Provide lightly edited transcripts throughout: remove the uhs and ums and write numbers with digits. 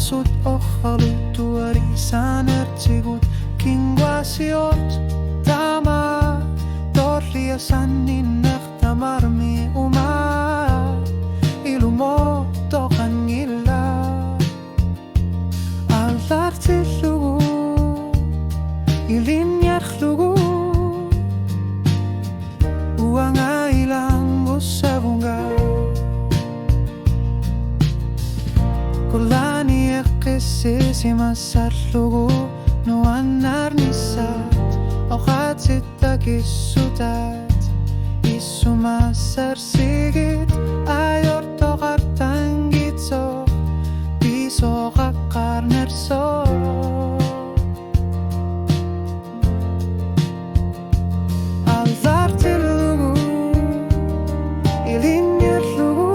sut ohalutu arisaner tsigut kinguasiot tama torria sannin nehtamarmi uma ilumo tokan illa allartillugu ilinjarlugu uanga ilangu sabunga kulani ekesisi masarlugu nuanar nisat oqatsita kisutat isumasar sigit ayor toqartan gitso piso qaqqarnerso allartillugu ilinjarlugu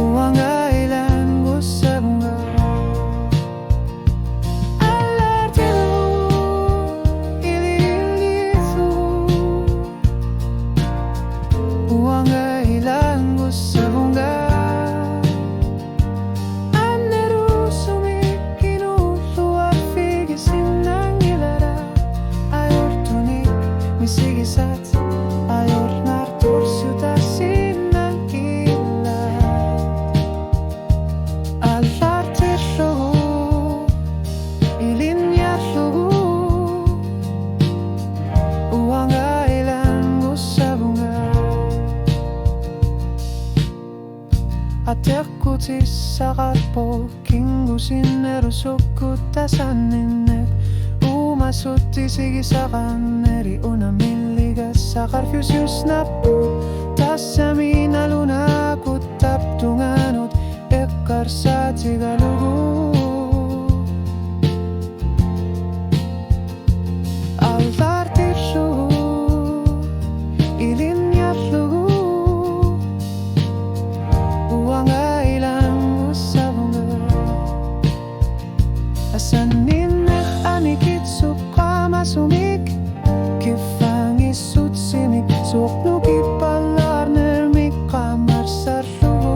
uanga ilangu sabunga uanga ilangu sabunga aneru sumikinu luar figi sinang ilara ayor tunik misigisat ayor nartur suta sinang gila allartillugu ilinjarlugu uanga ilangu sabunga Atekkuti sakarpo kingusin erusukutasanninnet umasutti sigisakan eri unamilliga sakarfysius nappu tässä minä lunakut taptunganut ekkarsaatigalugu allartillugu ilinjarlugu uanga ilangu sabunga asaninnek anikitsuk qamasumik kifangissut simik suqnuki pallarnermik qamarsarlugu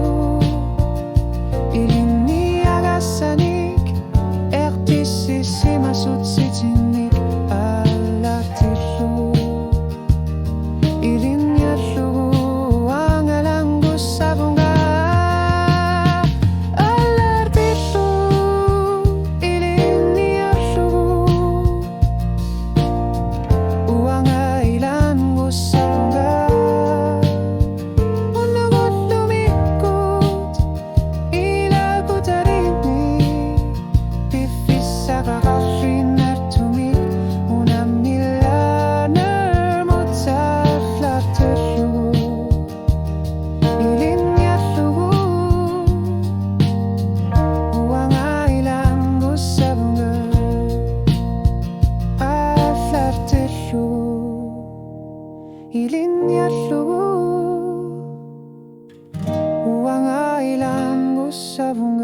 ilinni agassanik eqtissisimasut sitinnik allartillugu ilinjarlugu uanga ilangu sabunga ilinjarlugu uanga ilangu sabunga